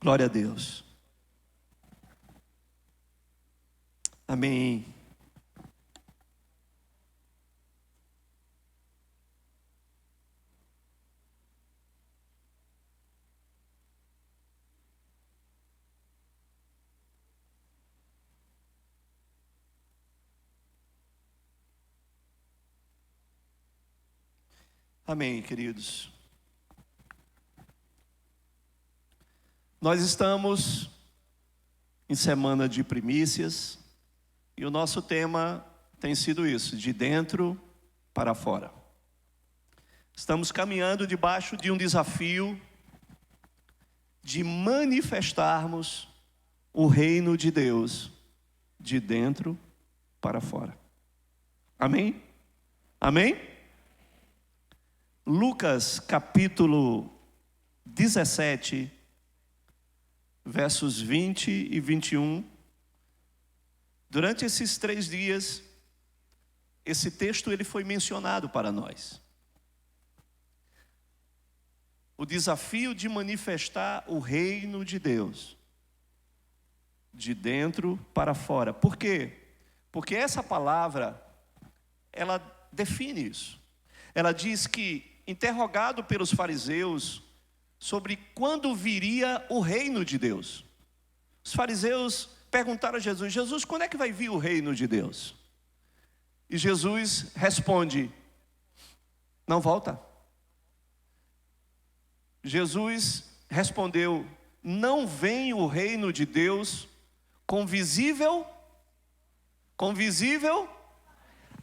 Glória a Deus. Amém. Amém, queridos. Nós estamos em semana de primícias e o nosso tema tem sido isso, de dentro para fora. Estamos caminhando debaixo de um desafio de manifestarmos o reino de Deus de dentro para fora. Amém? Amém? Lucas capítulo 17, versos 20 e 21. Durante esses 3 dias, esse texto ele foi mencionado para nós. O desafio de manifestar o reino de Deus, de dentro para fora. Por quê? Porque essa palavra, ela define isso. Ela diz que, interrogado pelos fariseus sobre quando viria o reino de Deus, os fariseus perguntaram a Jesus: Jesus, quando é que vai vir o reino de Deus? E Jesus responde: não volta. Jesus respondeu: não vem o reino de Deus com visível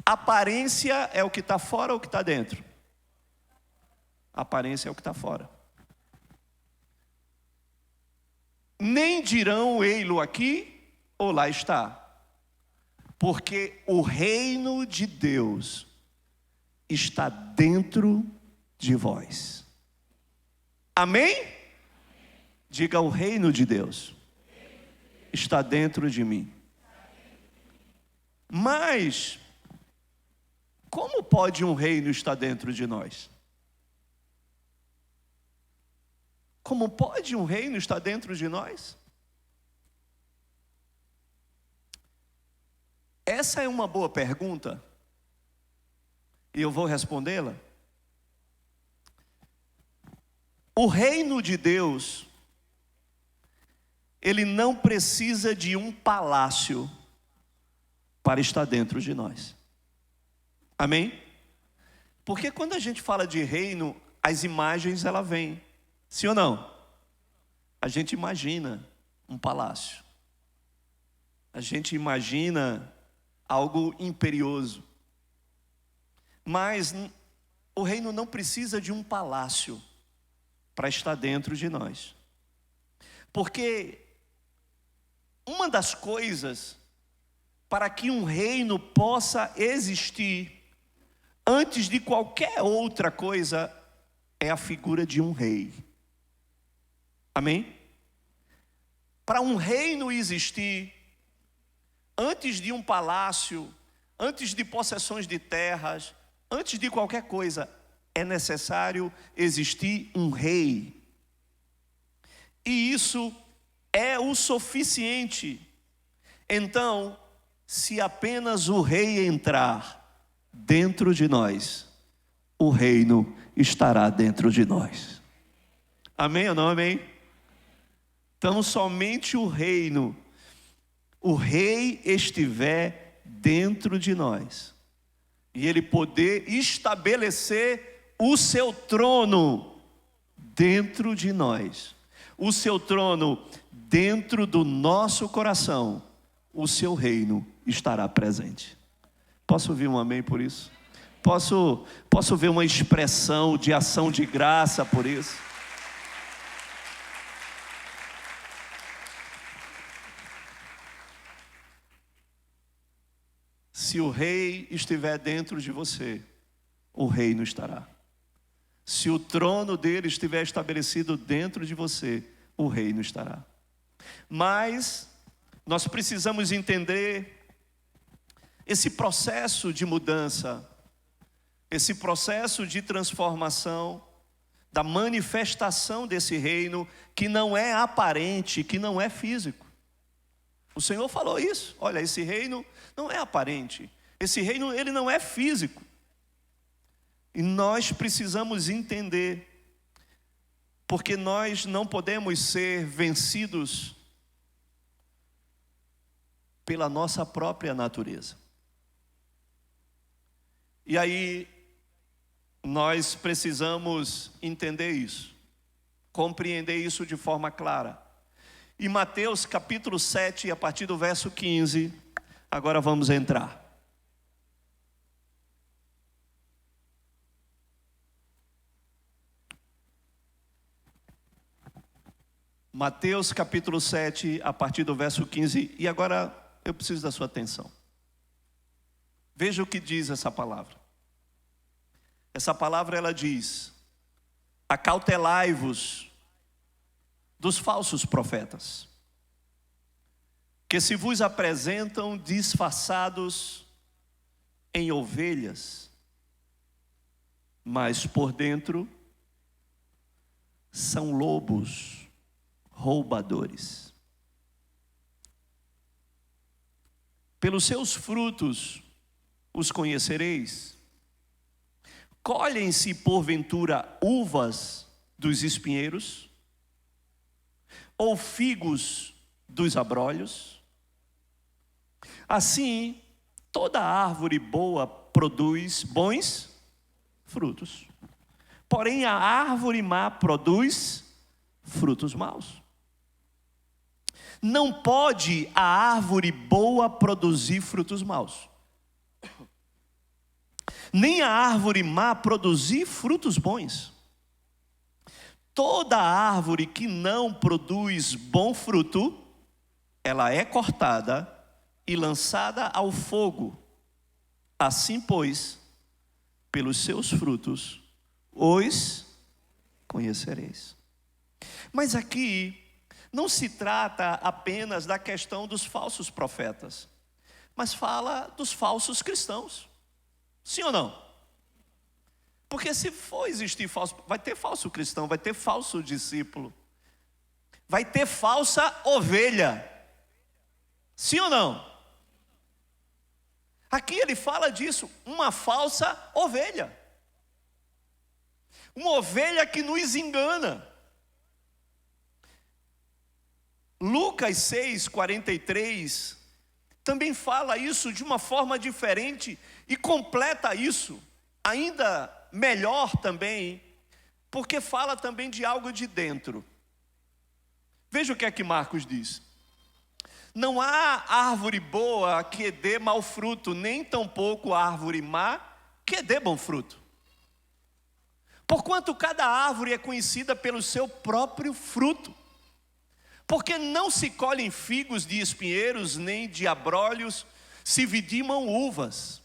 aparência. É o que está fora ou o que está dentro? Aparência é o que está fora. Nem dirão ei-lo aqui ou lá está, porque o reino de Deus está dentro de vós. Amém? Diga: o reino de Deus está dentro de mim. Mas como pode um reino estar dentro de nós? Como pode um reino estar dentro de nós? Essa é uma boa pergunta, e eu vou respondê-la. O reino de Deus, ele não precisa de um palácio para estar dentro de nós. Amém? Porque quando a gente fala de reino, as imagens ela vêm. Sim ou não? A gente imagina um palácio. A gente imagina algo imperioso. Mas o reino não precisa de um palácio para estar dentro de nós. Porque uma das coisas para que um reino possa existir antes de qualquer outra coisa é a figura de um rei. Amém? Para um reino existir, antes de um palácio, antes de possessões de terras, antes de qualquer coisa, é necessário existir um rei. E isso é o suficiente. Então, se apenas o rei entrar dentro de nós, o reino estará dentro de nós. Amém ou não amém? Então, somente o rei estiver dentro de nós, e ele poder estabelecer o seu trono dentro de nós, o seu trono dentro do nosso coração, o seu reino estará presente. Posso ouvir um amém por isso? Posso ver uma expressão de ação de graça por isso? Se o rei estiver dentro de você, o reino estará. Se o trono dele estiver estabelecido dentro de você, o reino estará. Mas nós precisamos entender esse processo de mudança, esse processo de transformação da manifestação desse reino que não é aparente, que não é físico. O Senhor falou isso. Olha, esse reino não é aparente. Esse reino, ele não é físico. E nós precisamos entender, porque nós não podemos ser vencidos pela nossa própria natureza. E aí, nós precisamos entender isso, compreender isso de forma clara. Em Mateus capítulo 7, a partir do verso 15, agora vamos entrar. Mateus capítulo 7, a partir do verso 15, e agora eu preciso da sua atenção. Veja o que diz essa palavra. Essa palavra, ela diz: acautelai-vos dos falsos profetas, que se vos apresentam disfarçados em ovelhas, mas por dentro são lobos roubadores. Pelos seus frutos os conhecereis. Colhem-se porventura uvas dos espinheiros, ou figos dos abrolhos? Assim, toda árvore boa produz bons frutos, porém a árvore má produz frutos maus. Não pode a árvore boa produzir frutos maus, nem a árvore má produzir frutos bons. Toda árvore que não produz bom fruto, ela é cortada e lançada ao fogo. Assim, pois, pelos seus frutos os conhecereis. Mas aqui não se trata apenas da questão dos falsos profetas, mas fala dos falsos cristãos. Sim ou não? Porque se for existir falso, vai ter falso cristão, vai ter falso discípulo, vai ter falsa ovelha. Sim ou não? Aqui ele fala disso, uma falsa ovelha. Uma ovelha que nos engana. Lucas 6:43 também fala isso de uma forma diferente e completa isso ainda melhor também, porque fala também de algo de dentro. Veja o que é que Marcos diz: não há árvore boa que dê mau fruto, nem tampouco árvore má que dê bom fruto. Porquanto cada árvore é conhecida pelo seu próprio fruto. Porque não se colhem figos de espinheiros, nem de abrolhos se vidimam uvas.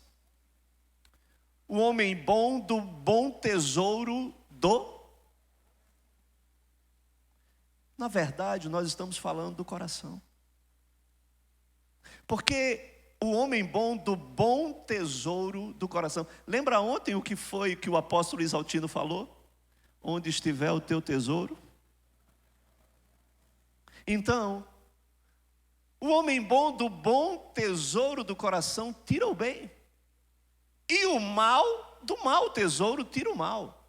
O homem bom do bom tesouro do... Na verdade, nós estamos falando do coração. Porque o homem bom do bom tesouro do coração. Lembra ontem o que foi que o apóstolo Isaltino falou? Onde estiver o teu tesouro. Então, o homem bom do bom tesouro do coração tira o bem. E o mal do mau tesouro tira o mal.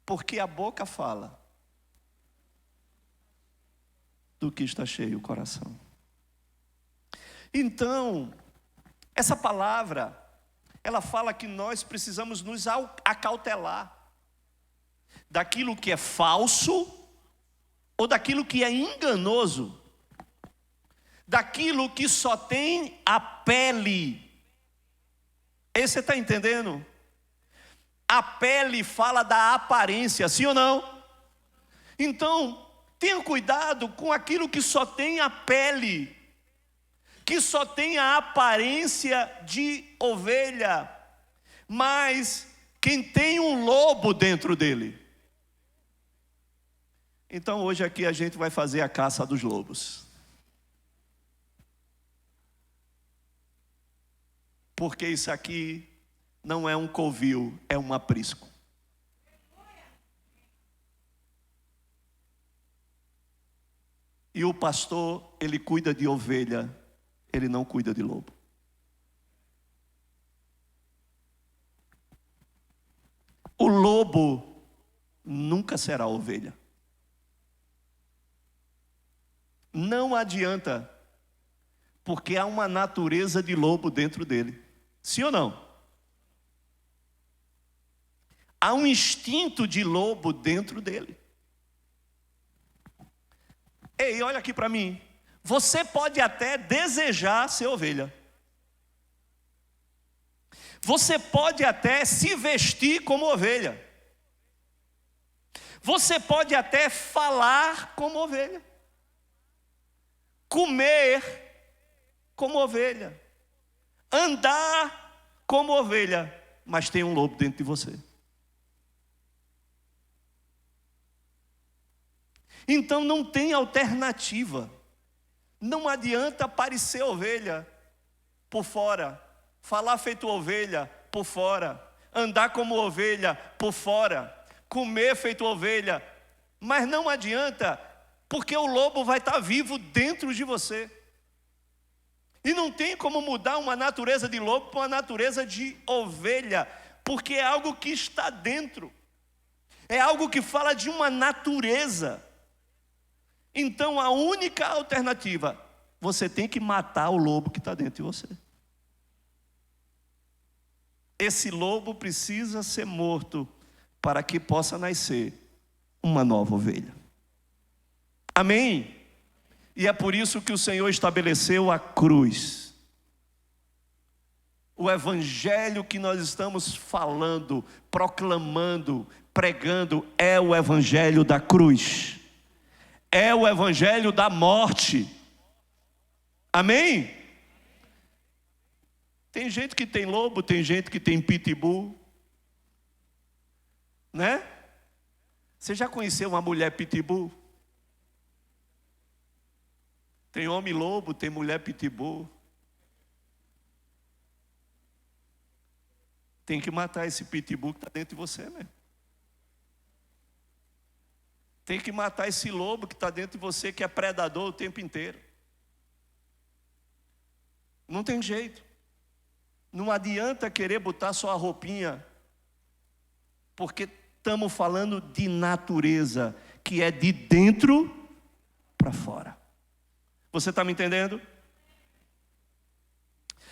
Porque a boca fala do que está cheio o coração. Então, essa palavra, ela fala que nós precisamos nos acautelar daquilo que é falso ou daquilo que é enganoso, daquilo que só tem a pele. Você está entendendo? A pele fala da aparência, sim ou não? Então, tenha cuidado com aquilo que só tem a pele, que só tem a aparência de ovelha, mas quem tem um lobo dentro dele. Então hoje aqui a gente vai fazer a caça dos lobos. Porque isso aqui não é um covil, é um aprisco. E o pastor, ele cuida de ovelha, ele não cuida de lobo. O lobo nunca será ovelha. Não adianta, porque há uma natureza de lobo dentro dele. Sim ou não? Há um instinto de lobo dentro dele. Ei, olha aqui para mim. Você pode até desejar ser ovelha. Você pode até se vestir como ovelha. Você pode até falar como ovelha. Comer como ovelha. Andar como ovelha. Mas tem um lobo dentro de você. Então não tem alternativa. Não adianta parecer ovelha por fora, falar feito ovelha por fora, andar como ovelha por fora, comer feito ovelha, mas não adianta, porque o lobo vai estar vivo dentro de você. E não tem como mudar uma natureza de lobo para uma natureza de ovelha, porque é algo que está dentro, é algo que fala de uma natureza. Então a única alternativa, você tem que matar o lobo que está dentro de você. Esse lobo precisa ser morto para que possa nascer uma nova ovelha. Amém? E é por isso que o Senhor estabeleceu a cruz. O evangelho que nós estamos falando, proclamando, pregando, é o evangelho da cruz. É o evangelho da morte. Amém? Tem gente que tem lobo, tem gente que tem pitbull, né? Você já conheceu uma mulher pitbull? Tem homem lobo, tem mulher pitbull. Tem que matar esse pitbull que está dentro de você, né? Tem que matar esse lobo que está dentro de você, que é predador o tempo inteiro. Não tem jeito. Não adianta querer botar só a roupinha, porque estamos falando de natureza, que é de dentro para fora. Você está me entendendo?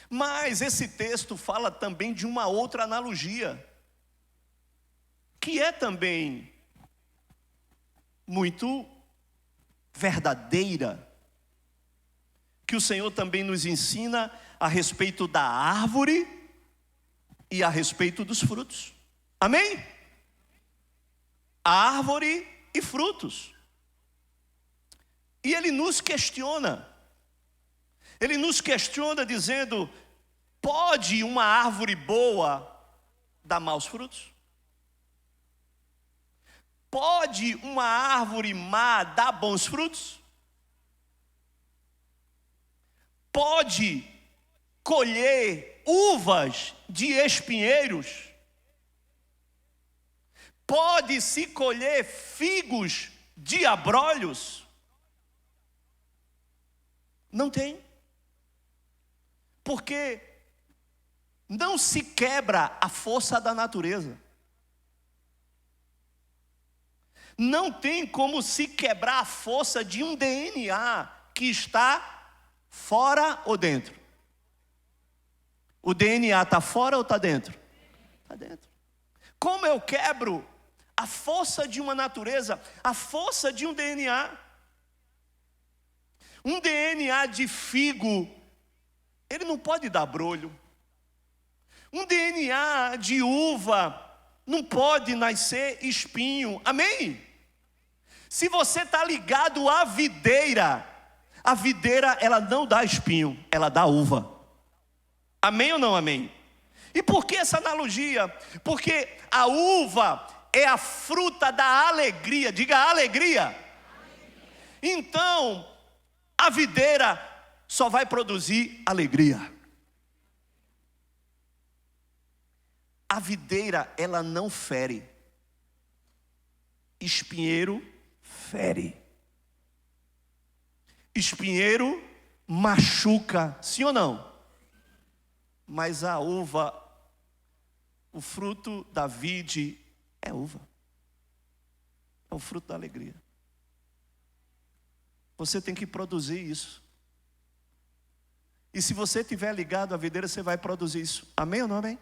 Mas esse texto fala também de uma outra analogia, que é também muito verdadeira, que o Senhor também nos ensina a respeito da árvore e a respeito dos frutos. Amém? Árvore e frutos. E ele nos questiona. Ele nos questiona dizendo: pode uma árvore boa dar maus frutos? Pode uma árvore má dar bons frutos? Pode colher uvas de espinheiros? Pode-se colher figos de abrolhos? Não tem. Porque não se quebra a força da natureza. Não tem como se quebrar a força de um DNA que está fora ou dentro. O DNA está fora ou está dentro? Está dentro. Como eu quebro a força de uma natureza, a força de um DNA? Um DNA de figo, ele não pode dar brolho. Um DNA de uva não pode nascer espinho. Amém? Se você está ligado à videira, a videira ela não dá espinho, ela dá uva. Amém ou não amém? E por que essa analogia? Porque a uva é a fruta da alegria. Diga alegria. Então, a videira só vai produzir alegria. A videira, ela não fere. Espinheiro fere. Espinheiro machuca, sim ou não? Mas a uva, o fruto da vide é uva. É o fruto da alegria. Você tem que produzir isso. E se você estiver ligado à videira, você vai produzir isso. Amém ou não amém?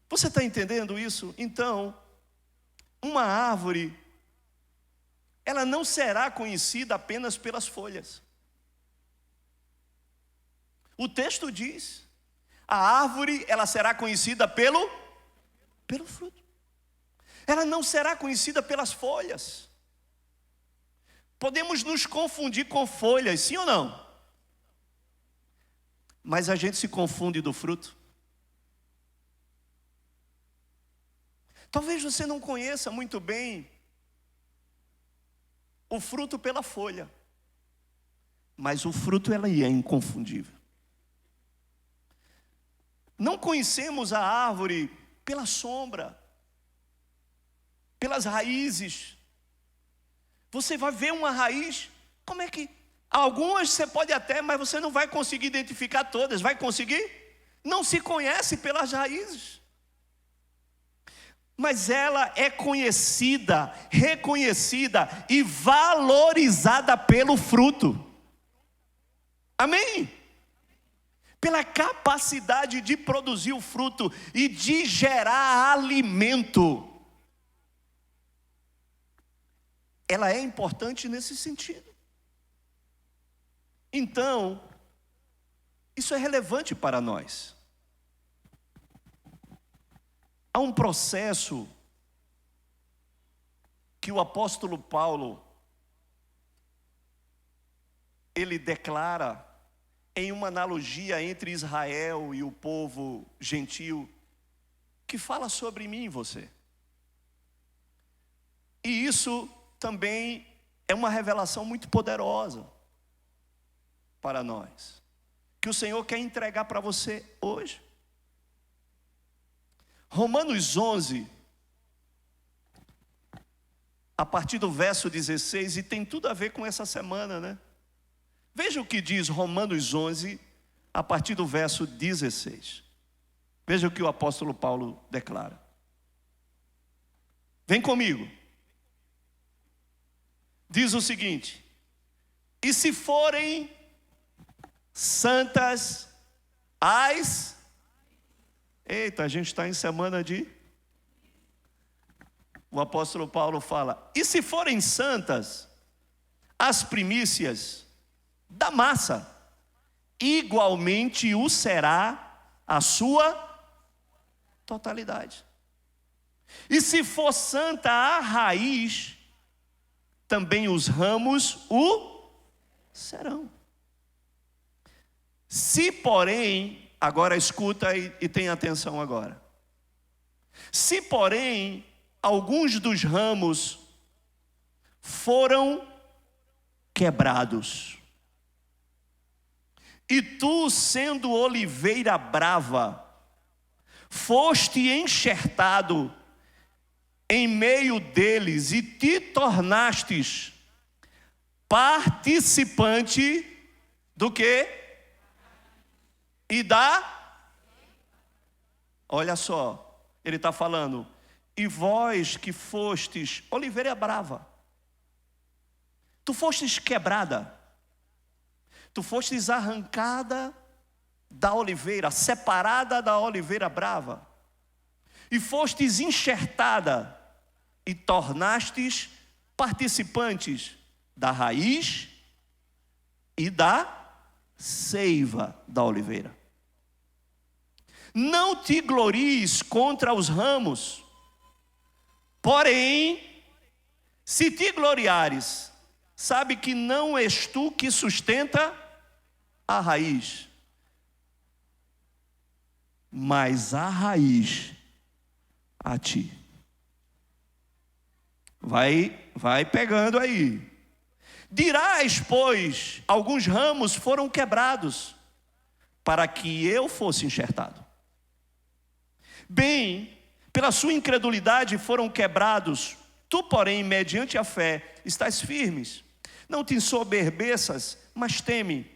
Você está entendendo isso? Então, uma árvore, ela não será conhecida apenas pelas folhas. O texto diz, a árvore, ela será conhecida pelo fruto. Ela não será conhecida pelas folhas. Podemos nos confundir com folhas, sim ou não? Mas a gente se confunde do fruto. Talvez você não conheça muito bem o fruto pela folha, mas o fruto ela é inconfundível. Não conhecemos a árvore pela sombra, pelas raízes. Você vai ver uma raiz, como é que... Algumas você pode até, mas você não vai conseguir identificar todas. Vai conseguir? Não se conhece pelas raízes. Mas ela é conhecida, reconhecida e valorizada pelo fruto. Amém? Pela capacidade de produzir o fruto e de gerar alimento. Ela é importante nesse sentido. Então, isso é relevante para nós. Há um processo que o apóstolo Paulo, ele declara em uma analogia entre Israel e o povo gentil, que fala sobre mim e você. E isso também é uma revelação muito poderosa para nós, que o Senhor quer entregar para você hoje. Romanos 11, a partir do verso 16, e tem tudo a ver com essa semana, né? Veja o que diz Romanos 11, a partir do verso 16. Veja o que o apóstolo Paulo declara. Vem comigo. Diz o seguinte: e se forem santas as... Eita, a gente está em semana de... O apóstolo Paulo fala, e se forem santas as primícias da massa, igualmente o será a sua totalidade. E se for santa a raiz, também os ramos o serão. Se porém, agora escuta e tenha atenção agora. Se porém, alguns dos ramos foram quebrados, e tu, sendo oliveira brava, foste enxertado em meio deles e te tornastes participante do quê? E olha só, ele está falando, e vós que fostes oliveira brava, tu fostes quebrada, tu fostes arrancada da oliveira, separada da oliveira brava, e fostes enxertada, e tornastes participantes da raiz e da seiva da oliveira. Não te glories contra os ramos, porém, se te gloriares, sabe que não és tu que sustenta a raiz, mas a raiz a ti. Vai pegando aí. Dirás, pois, alguns ramos foram quebrados, para que eu fosse enxertado. Bem, pela sua incredulidade foram quebrados, tu, porém, mediante a fé, estás firmes. Não te ensoberbeças mas teme,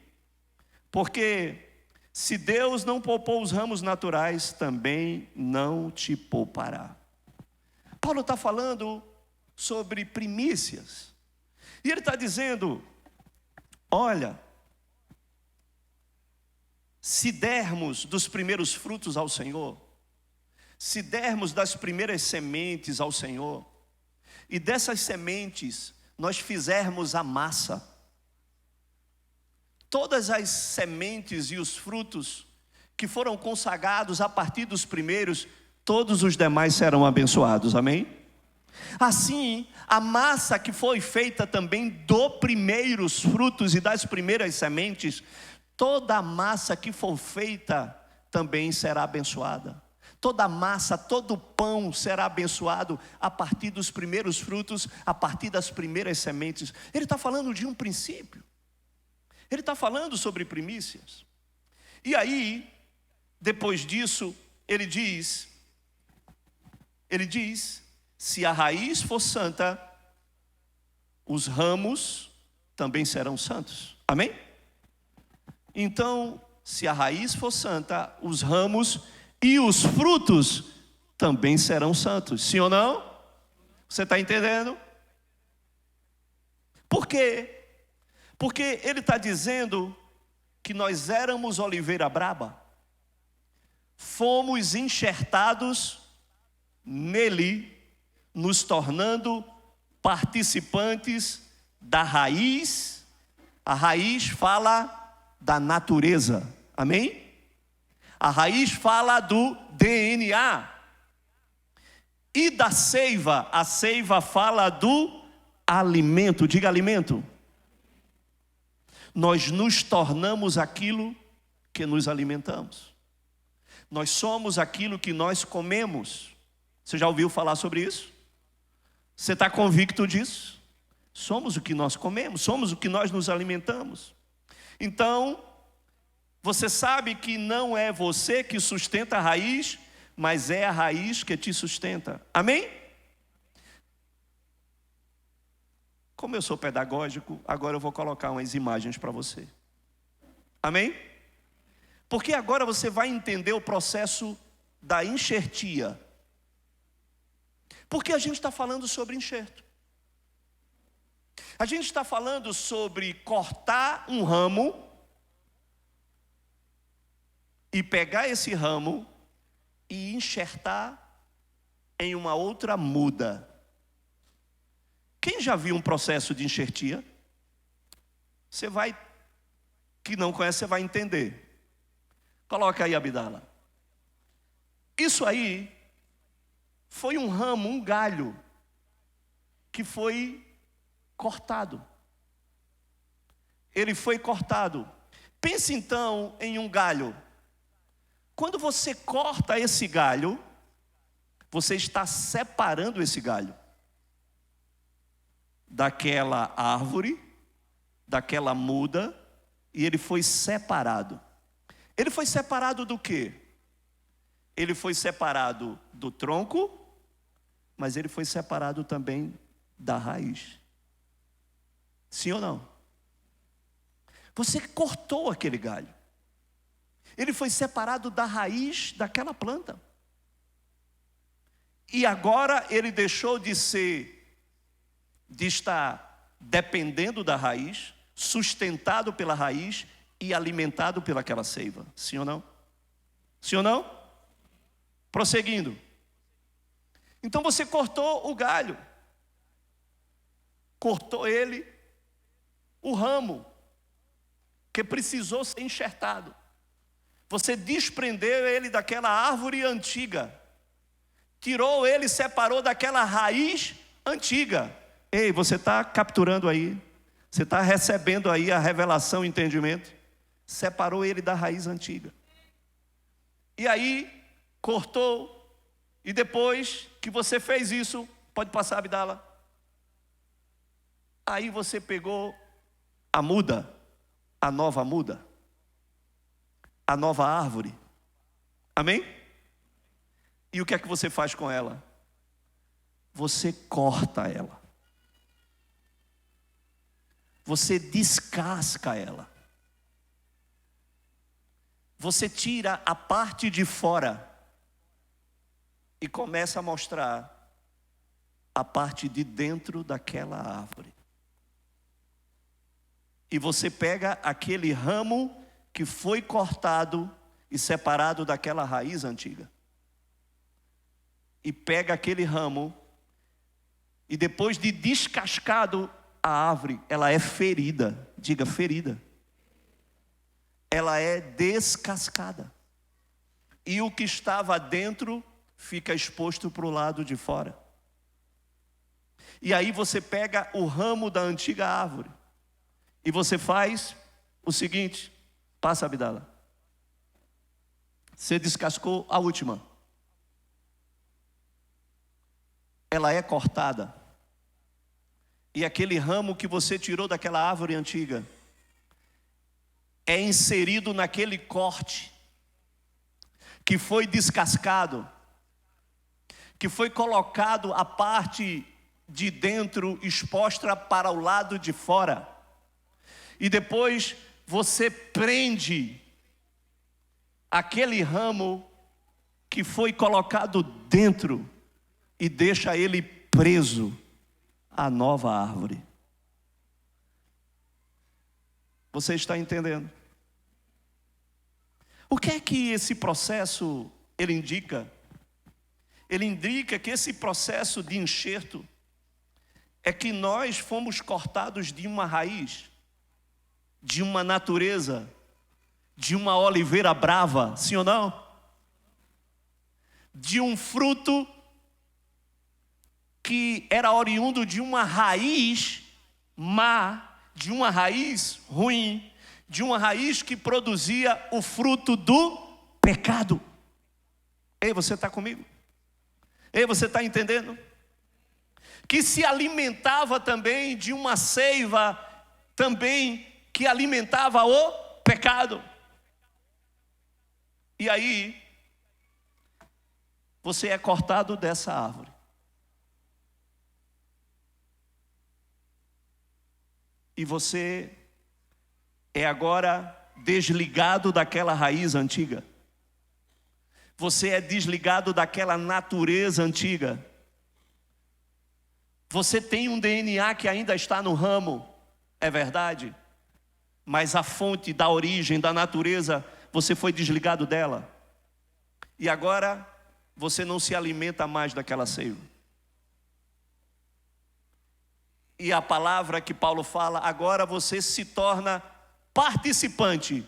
porque se Deus não poupou os ramos naturais, também não te poupará. Paulo está falando sobre primícias, e ele está dizendo, olha, se dermos dos primeiros frutos ao Senhor, se dermos das primeiras sementes ao Senhor, e dessas sementes nós fizermos a massa, todas as sementes e os frutos que foram consagrados a partir dos primeiros, todos os demais serão abençoados, amém? Assim, a massa que foi feita também dos primeiros frutos e das primeiras sementes, toda a massa que for feita também será abençoada. Toda a massa, todo o pão será abençoado a partir dos primeiros frutos, a partir das primeiras sementes. Ele está falando de um princípio. Ele está falando sobre primícias. E aí, depois disso, ele diz, se a raiz for santa, os ramos também serão santos. Amém? Então, se a raiz for santa, os ramos e os frutos também serão santos. Sim ou não? Você está entendendo? Por quê? Porque ele está dizendo que nós éramos oliveira braba, fomos enxertados nele, nos tornando participantes da raiz. A raiz fala da natureza, amém? A raiz fala do DNA. E da seiva, a seiva fala do alimento, diga alimento. Nós nos tornamos aquilo que nos alimentamos. Nós somos aquilo que nós comemos. Você já ouviu falar sobre isso? Você está convicto disso? Somos o que nós comemos, somos o que nós nos alimentamos. Então, você sabe que não é você que sustenta a raiz, mas é a raiz que te sustenta. Amém? Como eu sou pedagógico, agora eu vou colocar umas imagens para você. Amém? Porque agora você vai entender o processo da enxertia. Porque a gente está falando sobre enxerto. A gente está falando sobre cortar um ramo e pegar esse ramo e enxertar em uma outra muda. Quem já viu um processo de enxertia? Você vai, que não conhece, você vai entender. Coloca aí, Abdala. Isso aí foi um ramo, um galho, que foi cortado. Ele foi cortado. Pense então em um galho. Quando você corta esse galho, você está separando esse galho daquela árvore, daquela muda, e ele foi separado. Ele foi separado do quê? Ele foi separado do tronco, mas ele foi separado também da raiz. Sim ou não? Você cortou aquele galho. Ele foi separado da raiz daquela planta. E agora ele deixou de estar dependendo da raiz, sustentado pela raiz e alimentado pelaquela seiva. Sim ou não? Sim ou não? Prosseguindo. Então você cortou o galho. Cortou ele, o ramo, que precisou ser enxertado. Você desprendeu ele daquela árvore antiga. Tirou ele, separou daquela raiz antiga. Ei, você está capturando aí? Você está recebendo aí a revelação, o entendimento? Separou ele da raiz antiga. E aí, cortou. E depois que você fez isso, pode passar, Abdala. Aí você pegou a muda, a nova muda, a nova árvore. Amém? E o que é que você faz com ela? Você corta ela. você descasca ela. Você tira a parte de fora e começa a mostrar a parte de dentro daquela árvore. E você pega aquele ramo que foi cortado e separado daquela raiz antiga. E pega aquele ramo e depois de descascado a árvore, ela é ferida. Diga, ferida. Ela é descascada. E o que estava dentro fica exposto para o lado de fora. E aí você pega o ramo da antiga árvore e você faz o seguinte. Passa, Abdala. Você descascou a última. Ela é cortada. E aquele ramo que você tirou daquela árvore antiga é inserido naquele corte que foi descascado, que foi colocado a parte de dentro exposta para o lado de fora. E depois você prende aquele ramo que foi colocado dentro e deixa ele preso à nova árvore. Você está entendendo? O que é que esse processo ele indica? Ele indica que esse processo de enxerto é que nós fomos cortados de uma raiz, de uma natureza, de uma oliveira brava, sim ou não? De um fruto que era oriundo de uma raiz má, de uma raiz ruim, de uma raiz que produzia o fruto do pecado. Ei, você está comigo? Ei, você está entendendo? Que se alimentava também de uma seiva também que alimentava o pecado. E aí, você é cortado dessa árvore. E você é agora desligado daquela raiz antiga. Você é desligado daquela natureza antiga. Você tem um DNA que ainda está no ramo, é verdade? Mas a fonte da origem, da natureza, você foi desligado dela. E agora, você não se alimenta mais daquela seiva. E a palavra que Paulo fala, agora você se torna participante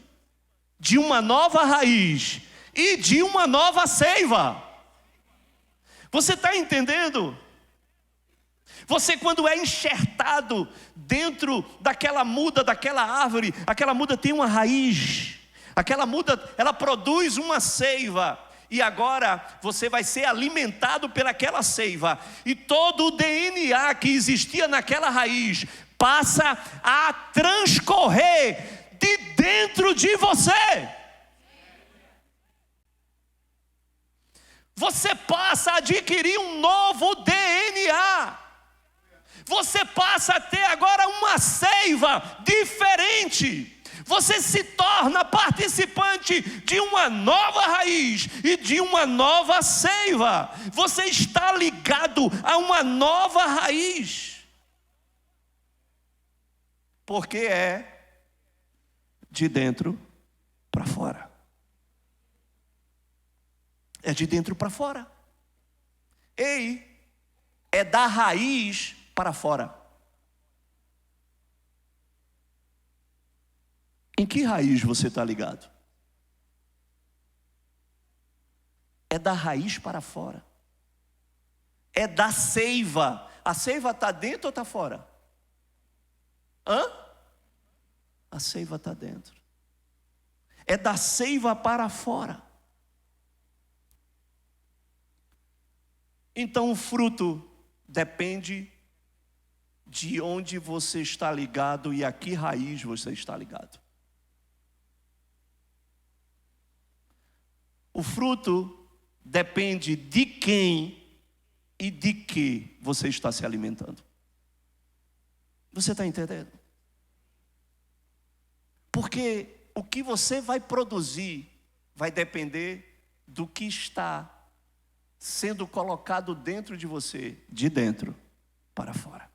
de uma nova raiz e de uma nova seiva. Você está entendendo? Você, quando é enxertado dentro daquela muda, daquela árvore, aquela muda tem uma raiz, aquela muda, ela produz uma seiva. E agora você vai ser alimentado pelaquela seiva. E todo o DNA que existia naquela raiz passa a transcorrer de dentro de você. Você passa a adquirir um novo DNA. Você passa a ter agora uma seiva diferente. Você se torna participante de uma nova raiz e de uma nova seiva. Você está ligado a uma nova raiz. Porque é de dentro para fora. É de dentro para fora. Ei, é da raiz para fora. Em que raiz você está ligado? É da raiz para fora. É da seiva. A seiva está dentro ou está fora? A seiva está dentro. É da seiva para fora. Então o fruto depende de onde você está ligado e a que raiz você está ligado. O fruto depende de quem e de que você está se alimentando. Você está entendendo? Porque o que você vai produzir vai depender do que está sendo colocado dentro de você, de dentro para fora.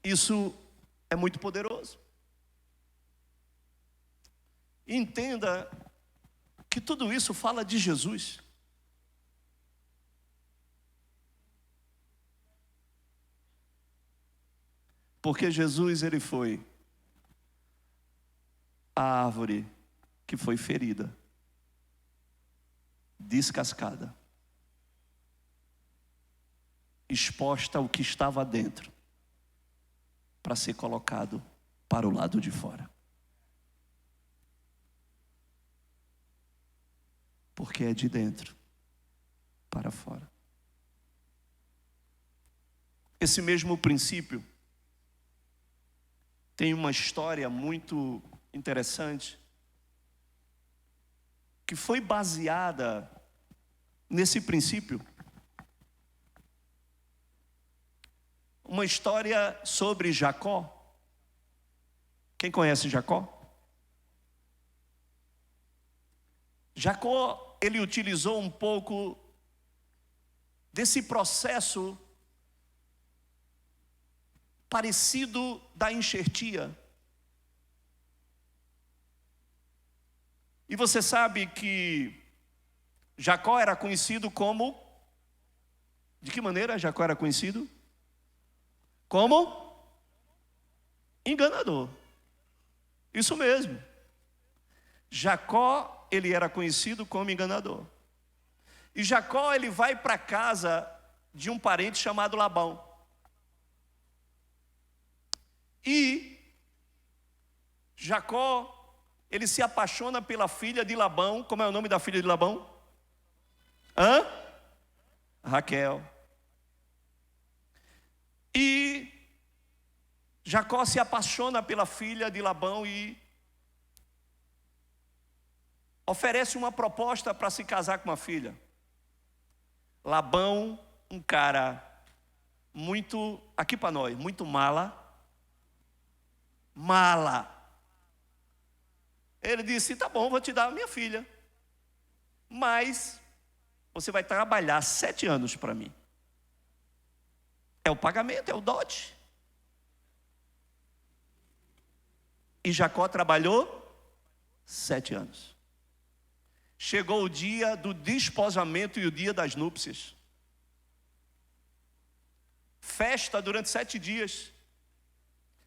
Isso é muito poderoso. Entenda que tudo isso fala de Jesus. Porque Jesus, ele foi a árvore que foi ferida, descascada, exposta ao que estava dentro, para ser colocado para o lado de fora. Porque é de dentro para fora. Esse mesmo princípio tem uma história muito interessante que foi baseada nesse princípio. Uma história sobre Jacó. Quem conhece Jacó? Jacó, ele utilizou um pouco desse processo parecido da enxertia. E você sabe que Jacó era conhecido como... De que maneira Jacó era conhecido? Como? Enganador. Isso mesmo. Jacó, ele era conhecido como enganador. E Jacó, ele vai para casa de um parente chamado Labão. E Jacó, ele se apaixona pela filha de Labão. Como é o nome da filha de Labão? Raquel. E Jacó se apaixona pela filha de Labão e oferece uma proposta para se casar com uma filha. Labão, um cara muito, aqui para nós, muito mala. Ele disse, tá bom, vou te dar a minha filha, mas você vai trabalhar 7 anos para mim. É o pagamento, é o dote. E Jacó trabalhou 7 anos. Chegou o dia do desposamento e o dia das núpcias. Festa durante 7 dias.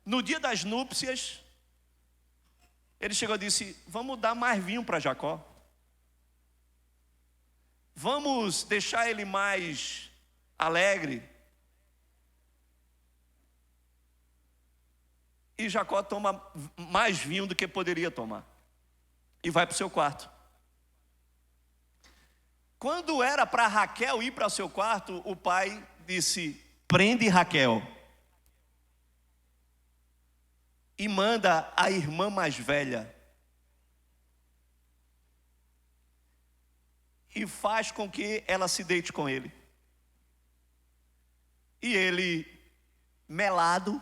No dia das núpcias, ele chegou e disse, vamos dar mais vinho para Jacó. Vamos deixar ele mais alegre. E Jacó toma mais vinho do que poderia tomar. E vai para o seu quarto. Quando era para Raquel ir para o seu quarto, o pai disse, prende Raquel. E manda a irmã mais velha. E faz com que ela se deite com ele. E ele, melado,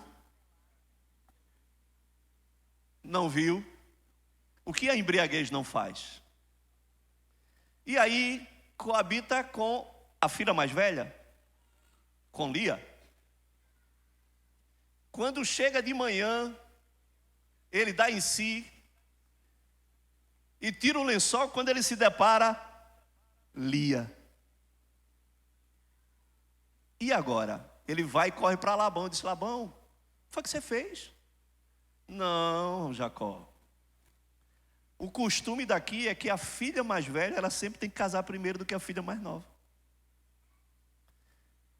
não viu o que a embriaguez não faz. E aí coabita com a filha mais velha, com Lia. Quando chega de manhã, ele dá em si e tira o lençol. Quando ele se depara, Lia. E agora? Ele vai e corre para Labão. Diz, Labão, o que foi que você fez? Não, Jacó. O costume daqui é que a filha mais velha, ela sempre tem que casar primeiro do que a filha mais nova.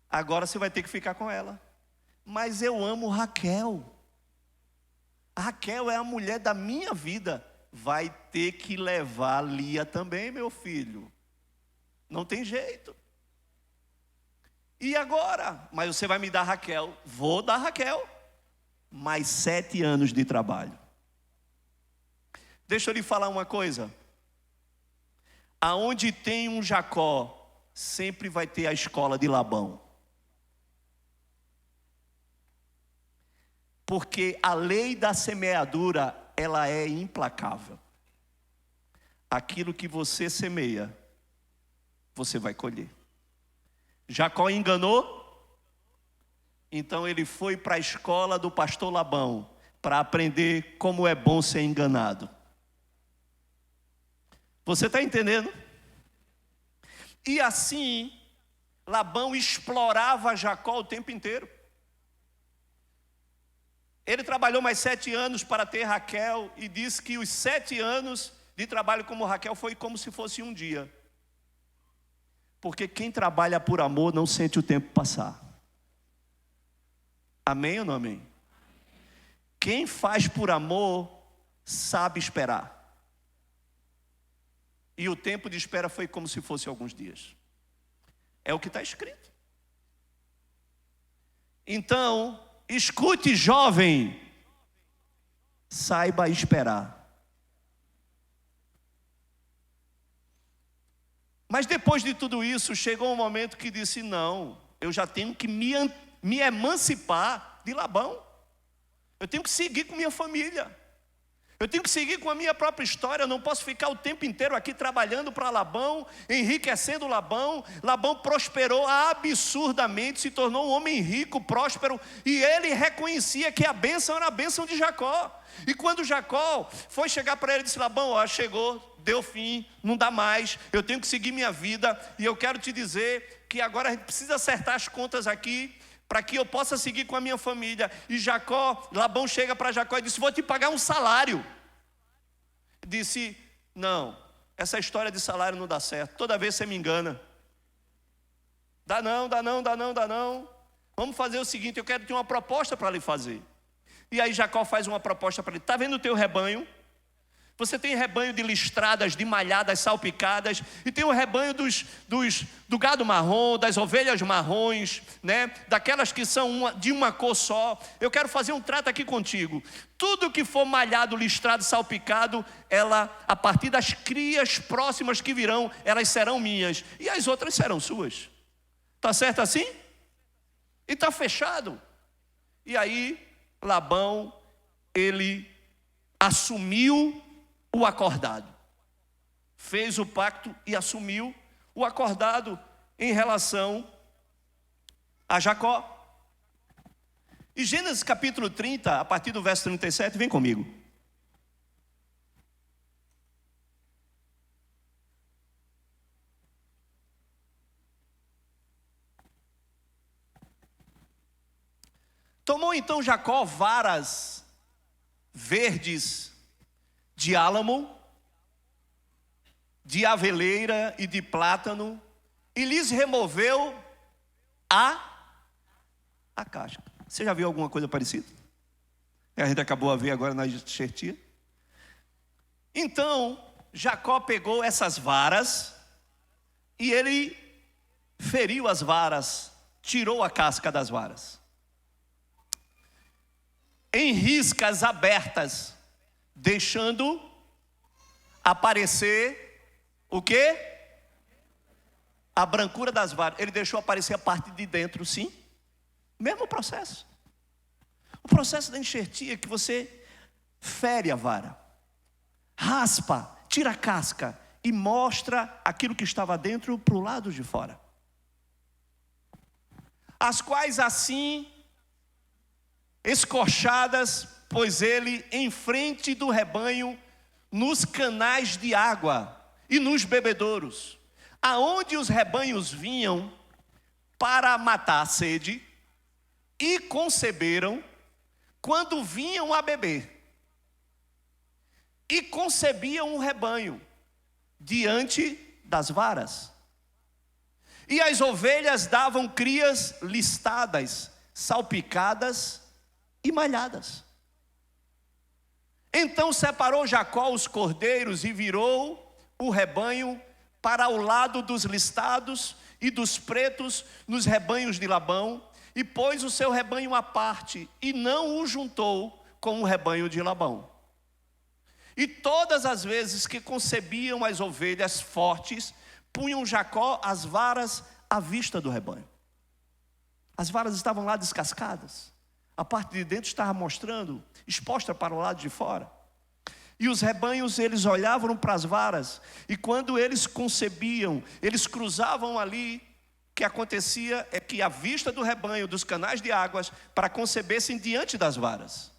Agora você vai ter que ficar com ela. Mas eu amo Raquel. Raquel é a mulher da minha vida. Vai ter que levar Lia também, meu filho. Não tem jeito. E agora? Mas você vai me dar Raquel. Vou dar Raquel. Mais 7 anos de trabalho. Deixa eu lhe falar uma coisa. Aonde tem um Jacó, sempre vai ter a escola de Labão. Porque a lei da semeadura, ela é implacável. Aquilo que você semeia, você vai colher. Jacó enganou, então ele foi para a escola do pastor Labão, para aprender como é bom ser enganado. Você está entendendo? E assim, Labão explorava Jacó o tempo inteiro. Ele trabalhou mais 7 anos para ter Raquel e disse que os 7 anos de trabalho como Raquel foi como se fosse um dia. Porque quem trabalha por amor não sente o tempo passar. Amém ou não amém? Quem faz por amor sabe esperar. E o tempo de espera foi como se fosse alguns dias. É o que está escrito. Então, escute, jovem, saiba esperar. Mas depois de tudo isso, chegou um momento que disse, não, eu já tenho que me emancipar de Labão. Eu tenho que seguir com minha família. Eu tenho que seguir com a minha própria história. Eu não posso ficar o tempo inteiro aqui trabalhando para Labão, enriquecendo Labão. Labão prosperou absurdamente, se tornou um homem rico, próspero, e ele reconhecia que a bênção era a bênção de Jacó. E quando Jacó foi chegar para ele, disse, Labão, ó, chegou, deu fim, não dá mais, eu tenho que seguir minha vida, e eu quero te dizer que agora a gente precisa acertar as contas aqui, para que eu possa seguir com a minha família. E Labão chega para Jacó e disse, vou te pagar um salário. Disse, não, essa história de salário não dá certo, toda vez você me engana. Dá não. Vamos fazer o seguinte, eu quero ter uma proposta para lhe fazer. E aí Jacó faz uma proposta para ele. Está vendo o teu rebanho? Você tem rebanho de listradas, de malhadas, salpicadas, e tem o rebanho do gado marrom, das ovelhas marrons, né? Daquelas que são de uma cor só. Eu quero fazer um trato aqui contigo. Tudo que for malhado, listrado, salpicado, a partir das crias próximas que virão, elas serão minhas, e as outras serão suas. Está certo assim? E está fechado. E aí, Labão, ele assumiu o acordado, fez o pacto e assumiu o acordado em relação a Jacó. E Gênesis capítulo 30, a partir do verso 37, vem comigo. Tomou então Jacó varas verdes de álamo, de aveleira e de plátano, e lhes removeu a casca. Você já viu alguma coisa parecida? A gente acabou a ver agora na enxertia. Então, Jacó pegou essas varas, e ele feriu as varas, tirou a casca das varas. Em riscas abertas, deixando aparecer o quê? A brancura das varas. Ele deixou aparecer a parte de dentro, sim. Mesmo processo. O processo da enxertia, que você fere a vara, raspa, tira a casca e mostra aquilo que estava dentro para o lado de fora. As quais assim, escorchadas, pôs ele em frente do rebanho, nos canais de água e nos bebedouros, aonde os rebanhos vinham para matar a sede, e conceberam quando vinham a beber. E concebiam um rebanho diante das varas. E as ovelhas davam crias listadas, salpicadas e malhadas. Então separou Jacó os cordeiros e virou o rebanho para o lado dos listados e dos pretos nos rebanhos de Labão, e pôs o seu rebanho à parte, e não o juntou com o rebanho de Labão. E todas as vezes que concebiam as ovelhas fortes, punham Jacó as varas à vista do rebanho. As varas estavam lá descascadas, A parte de dentro estava mostrando, exposta para o lado de fora. E os rebanhos, eles olhavam para as varas, e quando eles concebiam, eles cruzavam ali. O que acontecia é que a vista do rebanho, dos canais de águas, para concebessem diante das varas.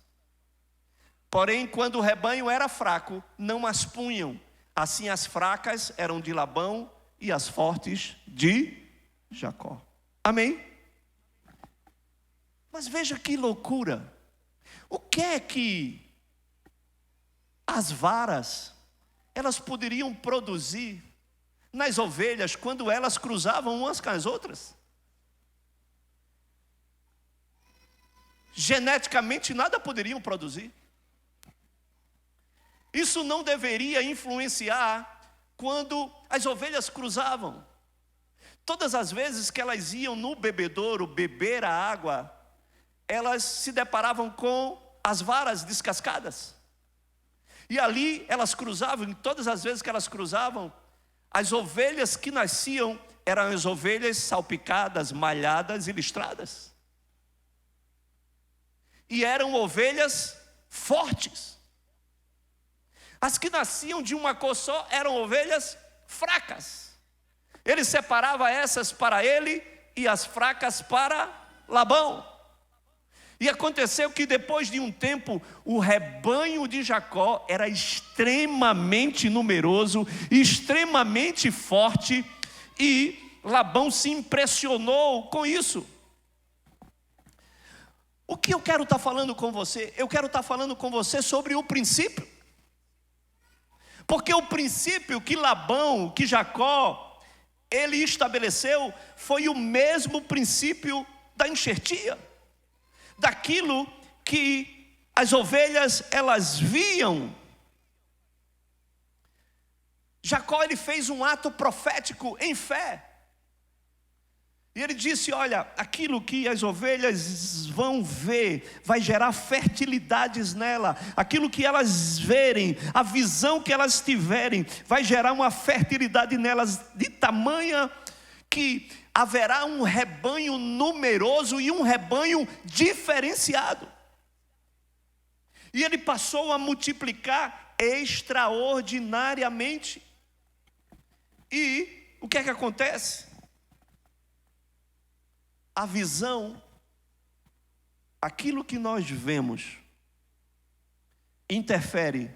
Porém, quando o rebanho era fraco, não as punham. Assim as fracas eram de Labão e as fortes de Jacó. Amém? Mas veja que loucura. O que é que as varas, elas poderiam produzir nas ovelhas quando elas cruzavam umas com as outras? Geneticamente nada poderiam produzir. Isso não deveria influenciar quando as ovelhas cruzavam. Todas as vezes que elas iam no bebedouro beber a água, elas se deparavam com as varas descascadas. E ali elas cruzavam, e todas as vezes que elas cruzavam, as ovelhas que nasciam eram as ovelhas salpicadas, malhadas e listradas. E eram ovelhas fortes. As que nasciam de uma cor só eram ovelhas fracas. Ele separava essas para ele e as fracas para Labão. E aconteceu que depois de um tempo, o rebanho de Jacó era extremamente numeroso, extremamente forte, e Labão se impressionou com isso. O que eu quero estar falando com você? Eu quero estar falando com você sobre o princípio. Porque o princípio que Labão, que Jacó, ele estabeleceu, foi o mesmo princípio da enxertia. Daquilo que as ovelhas elas viam. Jacó, ele fez um ato profético em fé. E ele disse, olha, aquilo que as ovelhas vão ver, vai gerar fertilidades nela. Aquilo que elas verem, a visão que elas tiverem, vai gerar uma fertilidade nelas de tamanha que haverá um rebanho numeroso e um rebanho diferenciado. E ele passou a multiplicar extraordinariamente. E o que é que acontece? A visão, aquilo que nós vemos, interfere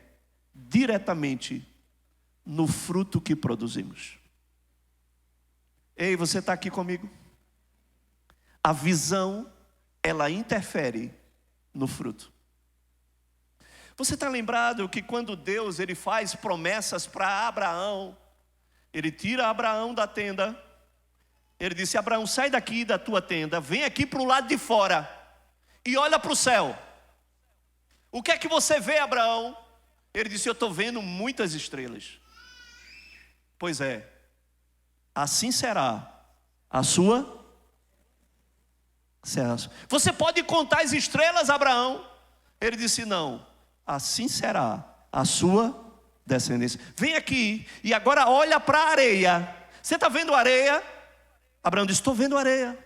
diretamente no fruto que produzimos. Ei, você está aqui comigo? A visão, ela interfere no fruto. Você está lembrado que quando Deus ele faz promessas para Abraão, ele tira Abraão da tenda, ele disse, Abraão, sai daqui da tua tenda, vem aqui para o lado de fora e olha para o céu. O que é que você vê, Abraão? Ele disse, eu estou vendo muitas estrelas. Pois é, assim será a sua. Você pode contar as estrelas, Abraão? Ele disse, não, assim será a sua descendência. Vem aqui e agora olha para a areia. Você está vendo a areia? Abraão disse, estou vendo a areia.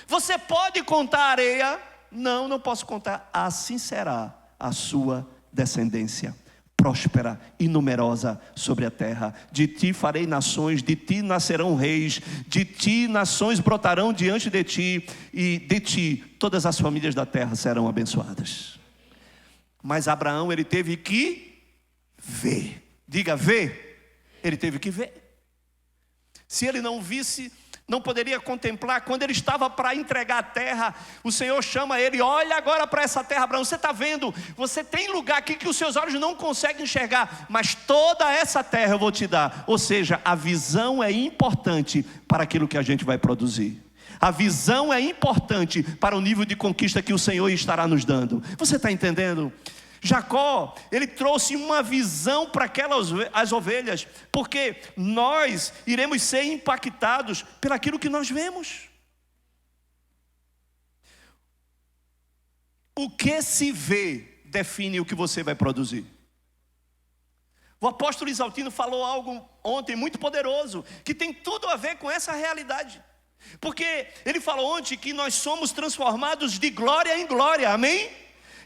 Você pode contar a areia? Não, não posso contar. Assim será a sua descendência, próspera e numerosa sobre a terra. De ti farei nações, de ti nascerão reis, de ti nações brotarão diante de ti, e de ti todas as famílias da terra serão abençoadas. Mas Abraão, ele teve que ver. Diga, ver. Ele teve que ver. Se ele não visse, não poderia contemplar. Quando ele estava para entregar a terra, o Senhor chama ele, olha agora para essa terra, Abraão, você está vendo, você tem lugar aqui que os seus olhos não conseguem enxergar, mas toda essa terra eu vou te dar. Ou seja, a visão é importante para aquilo que a gente vai produzir. A visão é importante para o nível de conquista que o Senhor estará nos dando. Você está entendendo? Jacó, ele trouxe uma visão para as ovelhas, porque nós iremos ser impactados pelaquilo que nós vemos. O que se vê define o que você vai produzir. O apóstolo Isaltino falou algo ontem muito poderoso, que tem tudo a ver com essa realidade. Porque ele falou ontem que nós somos transformados de glória em glória, amém?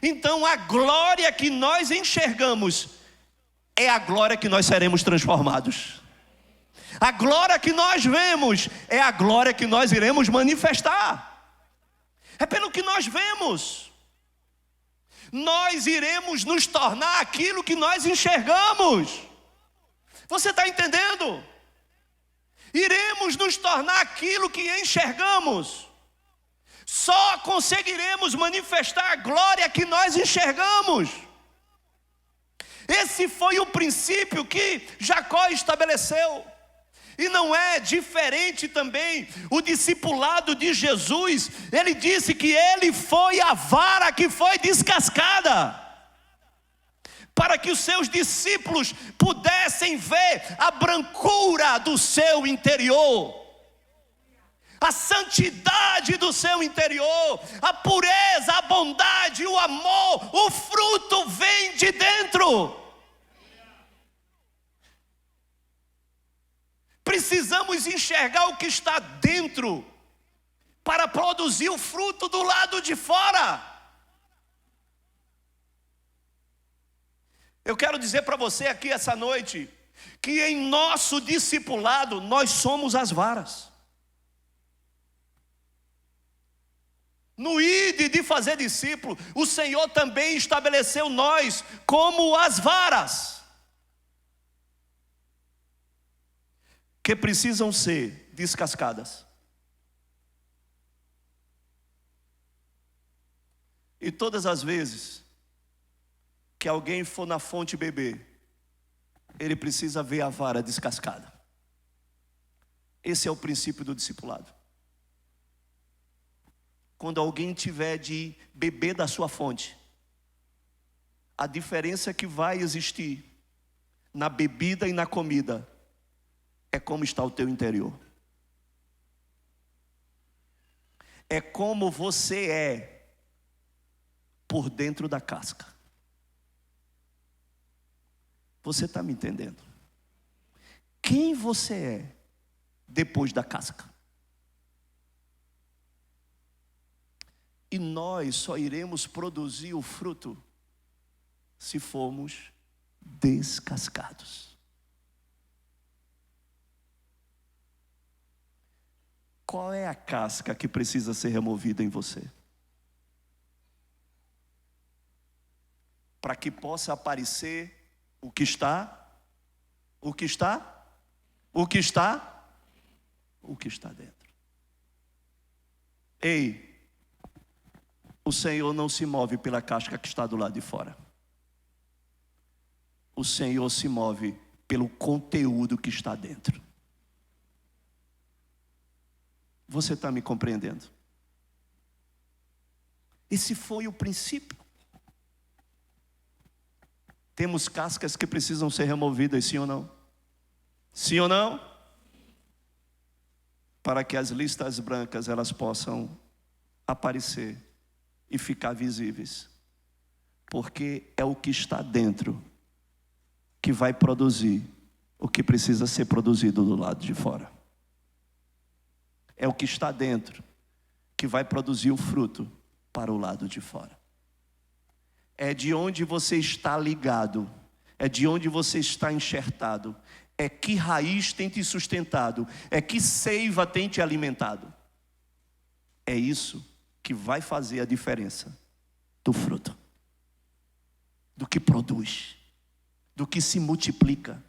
Então a glória que nós enxergamos é a glória que nós seremos transformados. A glória que nós vemos é a glória que nós iremos manifestar. É pelo que nós vemos. Nós iremos nos tornar aquilo que nós enxergamos. Você está entendendo? Iremos nos tornar aquilo que enxergamos. Só conseguiremos manifestar a glória que nós enxergamos. Esse foi o princípio que Jacó estabeleceu. E não é diferente também o discipulado de Jesus. Ele disse que ele foi a vara que foi descascada, para que os seus discípulos pudessem ver a brancura do seu interior, a santidade do seu interior, a pureza, a bondade, o amor. O fruto vem de dentro. Precisamos enxergar o que está dentro para produzir o fruto do lado de fora. Eu quero dizer para você aqui essa noite que em nosso discipulado nós somos as varas. No ide de fazer discípulo, o Senhor também estabeleceu nós como as varas, que precisam ser descascadas. E todas as vezes que alguém for na fonte beber, ele precisa ver a vara descascada. Esse é o princípio do discipulado. Quando alguém tiver de beber da sua fonte, a diferença que vai existir na bebida e na comida é como está o teu interior. É como você é por dentro da casca. Você está me entendendo? Quem você é depois da casca? E nós só iremos produzir o fruto se formos descascados. Qual é a casca que precisa ser removida em você? Para que possa aparecer o que está dentro. Ei, o Senhor não se move pela casca que está do lado de fora. O Senhor se move pelo conteúdo que está dentro. Você está me compreendendo? Esse foi o princípio. Temos cascas que precisam ser removidas, sim ou não? Sim ou não? Para que as listas brancas elas possam aparecer e ficar visíveis. Porque é o que está dentro que vai produzir o que precisa ser produzido do lado de fora. É o que está dentro que vai produzir o fruto para o lado de fora. É de onde você está ligado, é de onde você está enxertado, é que raiz tem te sustentado, é que seiva tem te alimentado. É isso que vai fazer a diferença do fruto, do que produz, do que se multiplica.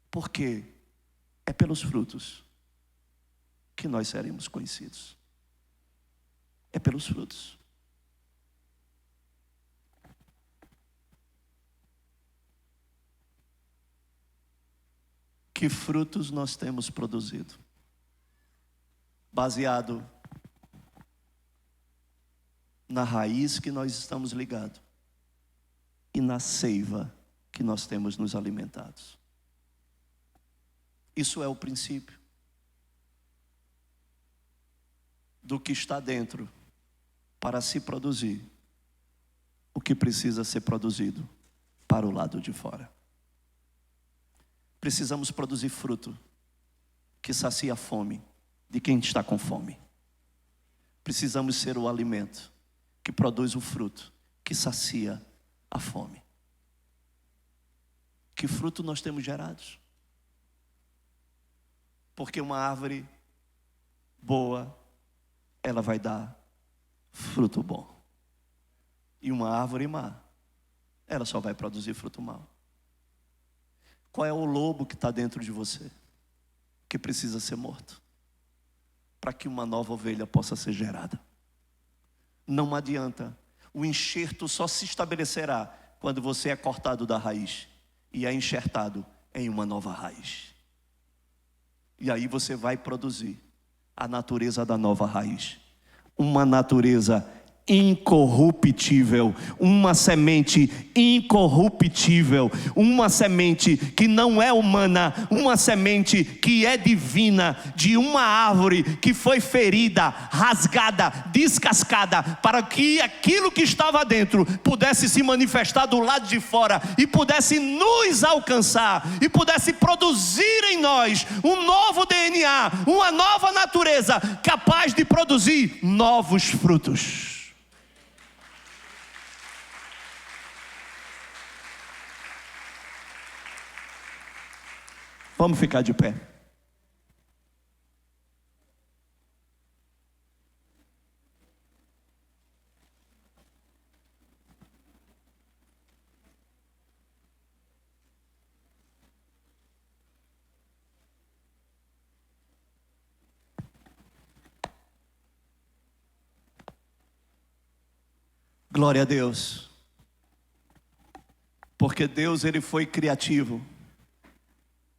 Porque é pelos frutos que nós seremos conhecidos. É pelos frutos. Que frutos nós temos produzido? Baseado na raiz que nós estamos ligados e na seiva que nós temos nos alimentados. Isso é o princípio do que está dentro para se produzir o que precisa ser produzido para o lado de fora. Precisamos produzir fruto que sacia a fome de quem está com fome. Precisamos ser o alimento que produz o fruto, que sacia a fome. Que fruto nós temos gerados? Porque uma árvore boa, ela vai dar fruto bom. E uma árvore má, ela só vai produzir fruto mau. Qual é o lobo que está dentro de você, que precisa ser morto, para que uma nova ovelha possa ser gerada? Não adianta. O enxerto só se estabelecerá quando você é cortado da raiz e é enxertado em uma nova raiz. E aí você vai produzir a natureza da nova raiz. Uma natureza incorruptível, uma semente incorruptível, uma semente que não é humana, uma semente que é divina, de uma árvore que foi ferida, rasgada, descascada, para que aquilo que estava dentro pudesse se manifestar do lado de fora e pudesse nos alcançar e pudesse produzir em nós um novo DNA, uma nova natureza capaz de produzir novos frutos. Vamos ficar de pé. Glória a Deus. Porque Deus, Ele foi criativo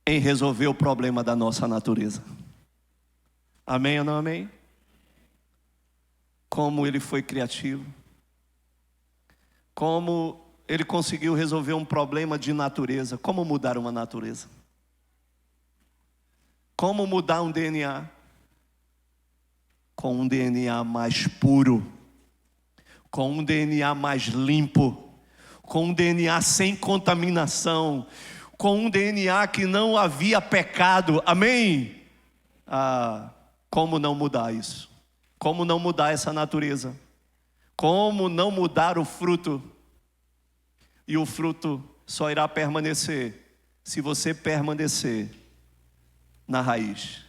em resolver o problema da nossa natureza. Amém ou não amém? Como Ele foi criativo. Como Ele conseguiu resolver um problema de natureza. Como mudar uma natureza? Como mudar um DNA? Com um DNA mais puro, com um DNA mais limpo, com um DNA sem contaminação, com um DNA que não havia pecado. Amém? Como não mudar isso? Como não mudar essa natureza? Como não mudar o fruto? E o fruto só irá permanecer se você permanecer na raiz.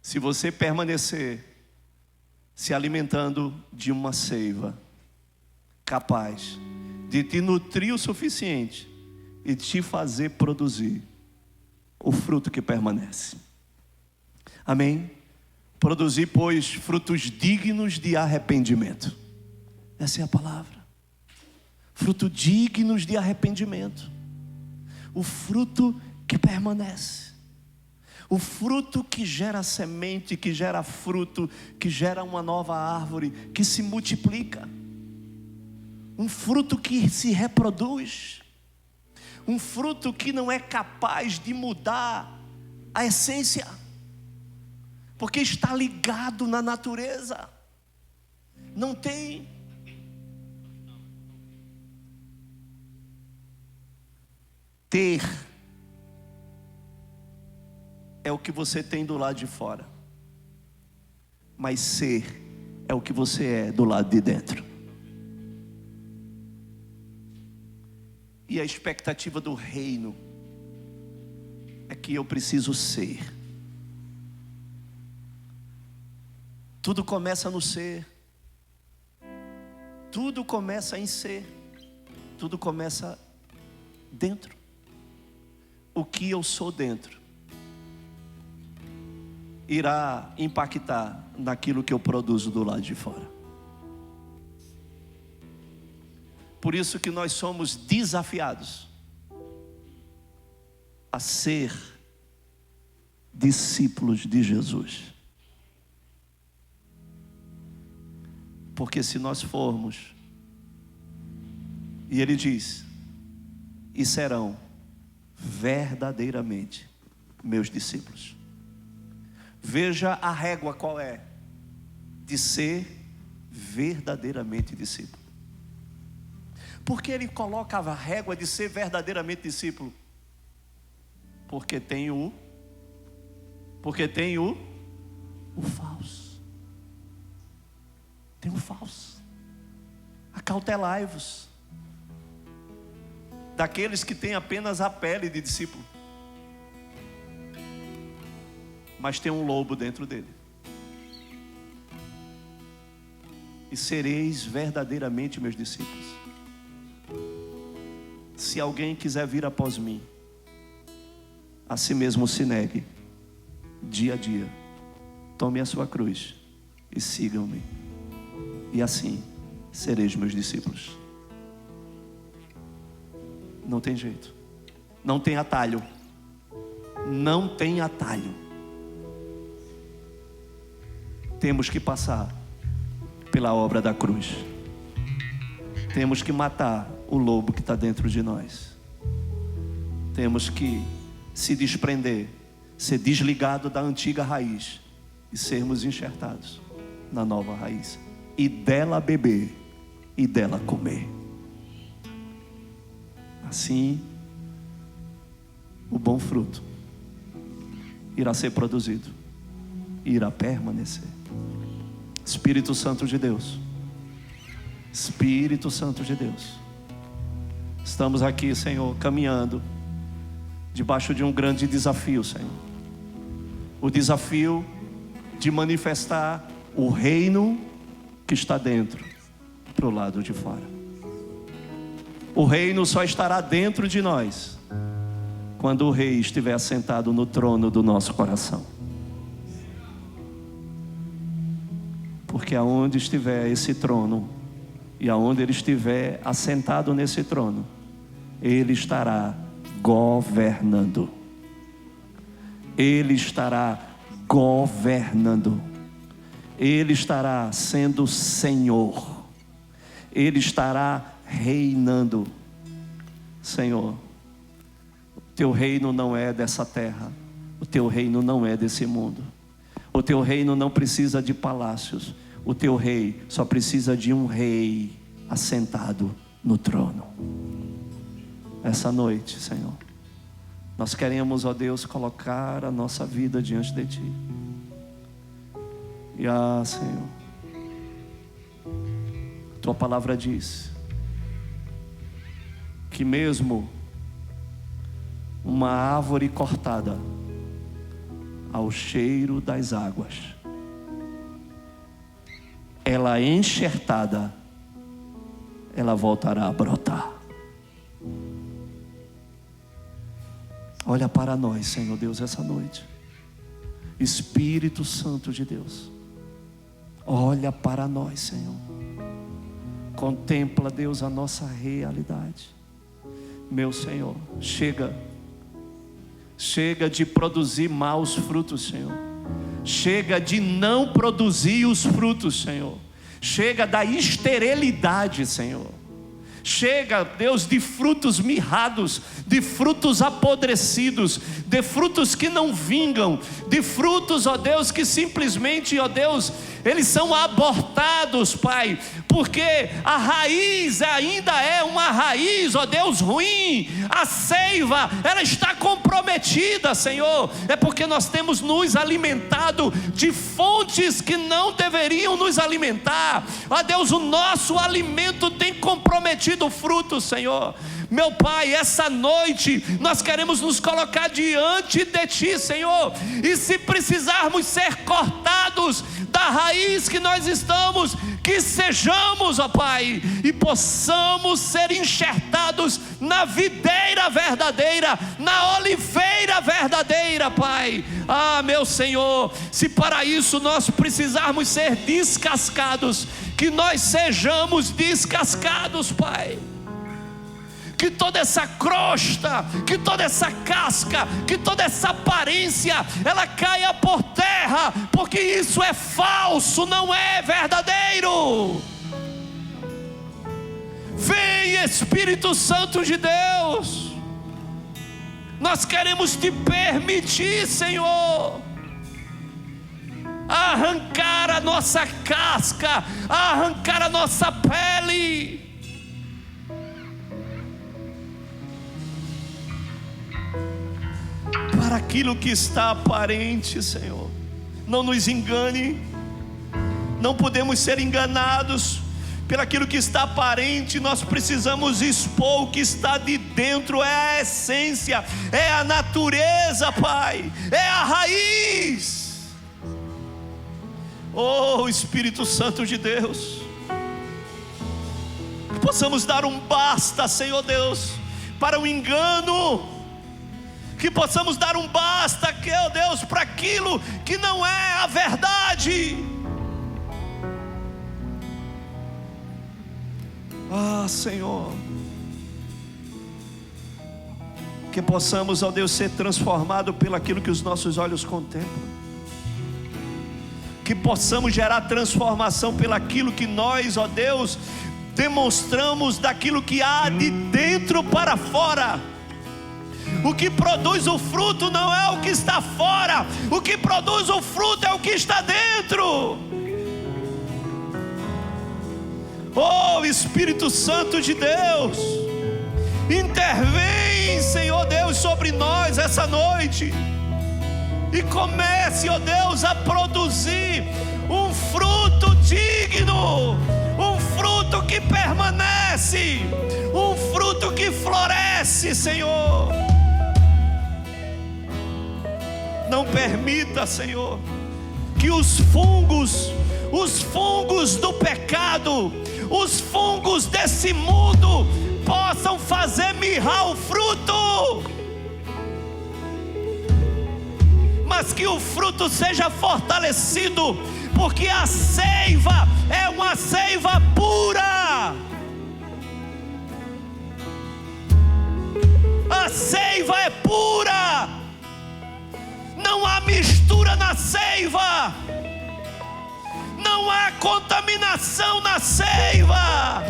Se você permanecer se alimentando de uma seiva capaz de te nutrir o suficiente e te fazer produzir o fruto que permanece. Amém? Produzir, pois, frutos dignos de arrependimento. Essa é a palavra. Fruto dignos de arrependimento. O fruto que permanece. O fruto que gera semente, que gera fruto, que gera uma nova árvore, que se multiplica. Um fruto que se reproduz. Um fruto que não é capaz de mudar a essência, porque está ligado na natureza. Não tem. Ter é o que você tem do lado de fora, mas ser é o que você é do lado de dentro. E a expectativa do reino é que eu preciso ser. Tudo começa no ser. Tudo começa em ser. Tudo começa dentro. O que eu sou dentro irá impactar naquilo que eu produzo do lado de fora. Por isso que nós somos desafiados a ser discípulos de Jesus. Porque se nós formos, e Ele diz, e serão verdadeiramente meus discípulos. Veja a régua qual é, de ser verdadeiramente discípulo. Por que Ele colocava a régua de ser verdadeiramente discípulo? Porque tem o o falso. Tem um falso. Acautelai-vos daqueles que têm apenas a pele de discípulo, mas tem um lobo dentro dele. E sereis verdadeiramente meus discípulos, se alguém quiser vir após mim, a si mesmo se negue, dia a dia, tome a sua cruz e sigam-me, e assim sereis meus discípulos. Não tem jeito, não tem atalho, não tem atalho. Temos que passar pela obra da cruz. Temos que matar o lobo que está dentro de nós. Temos que se desprender, ser desligado da antiga raiz e sermos enxertados na nova raiz, e dela beber e dela comer. Assim, o bom fruto irá ser produzido, irá permanecer. Espírito Santo de Deus, Espírito Santo de Deus, estamos aqui, Senhor, caminhando debaixo de um grande desafio, Senhor. O desafio de manifestar o reino que está dentro para o lado de fora. O reino só estará dentro de nós quando o rei estiver assentado no trono do nosso coração. Porque aonde estiver esse trono, e aonde ele estiver assentado nesse trono, ele estará governando. Ele estará governando. Ele estará sendo Senhor. Ele estará reinando. Senhor, o teu reino não é dessa terra. O teu reino não é desse mundo. O teu reino não precisa de palácios. O teu rei só precisa de um rei assentado no trono. Essa noite, Senhor, nós queremos, ó Deus, colocar a nossa vida diante de Ti. E Senhor, Tua palavra diz que mesmo uma árvore cortada ao cheiro das águas, ela enxertada, ela voltará a brotar. Olha para nós, Senhor Deus, essa noite. Espírito Santo de Deus, olha para nós, Senhor. Contempla, Deus, a nossa realidade. Meu Senhor, chega de produzir maus frutos, Senhor. Chega de não produzir os frutos, Senhor. Chega da esterilidade, Senhor. Chega, Deus, de frutos mirrados, de frutos apodrecidos, de frutos que não vingam, de frutos, ó Deus, que simplesmente, ó Deus, eles são abortados, Pai, porque a raiz ainda é uma raiz, ó Deus, ruim. A seiva, ela está comprometida, Senhor. É porque nós temos nos alimentado de fontes que não deveriam nos alimentar. Ó Deus, o nosso alimento tem comprometido o fruto, Senhor. Meu Pai, essa noite nós queremos nos colocar diante de Ti, Senhor, e se precisarmos ser cortados da raiz que nós estamos, que sejamos, ó Pai, e possamos ser enxertados na videira verdadeira, na oliveira verdadeira, Pai. Meu Senhor, se para isso nós precisarmos ser descascados, que nós sejamos descascados, Pai. Que toda essa crosta, que toda essa casca, que toda essa aparência, ela caia por terra, porque isso é falso, não é verdadeiro. Vem, Espírito Santo de Deus, nós queremos Te permitir, Senhor, arrancar a nossa casca, arrancar a nossa pele, para aquilo que está aparente, Senhor. não nos engane, não podemos ser enganados pelaquilo que está aparente. Nós precisamos expor o que está de dentro, é a essência, é a natureza, Pai, é a raiz. Oh Espírito Santo de Deus, que possamos dar um basta, Senhor Deus, para o engano, que possamos dar um basta, ó Deus, para aquilo que não é a verdade. Ah, Senhor, que possamos, ó Deus, ser transformados pelaquilo que os nossos olhos contemplam, que possamos gerar transformação pelaquilo que nós, ó Deus, demonstramos daquilo que há de dentro para fora. O que produz o fruto não é o que está fora, o que produz o fruto é o que está dentro. Oh Espírito Santo de Deus, intervém, Senhor Deus, sobre nós essa noite, e comece, ó Deus, a produzir um fruto digno, um fruto que permanece, um fruto que floresce, Senhor. Não permita, Senhor, que os fungos do pecado, os fungos desse mundo possam fazer mirrar o fruto, mas que o fruto seja fortalecido, porque a seiva é uma seiva pura. A seiva é pura. Não há mistura na seiva, não há contaminação na seiva.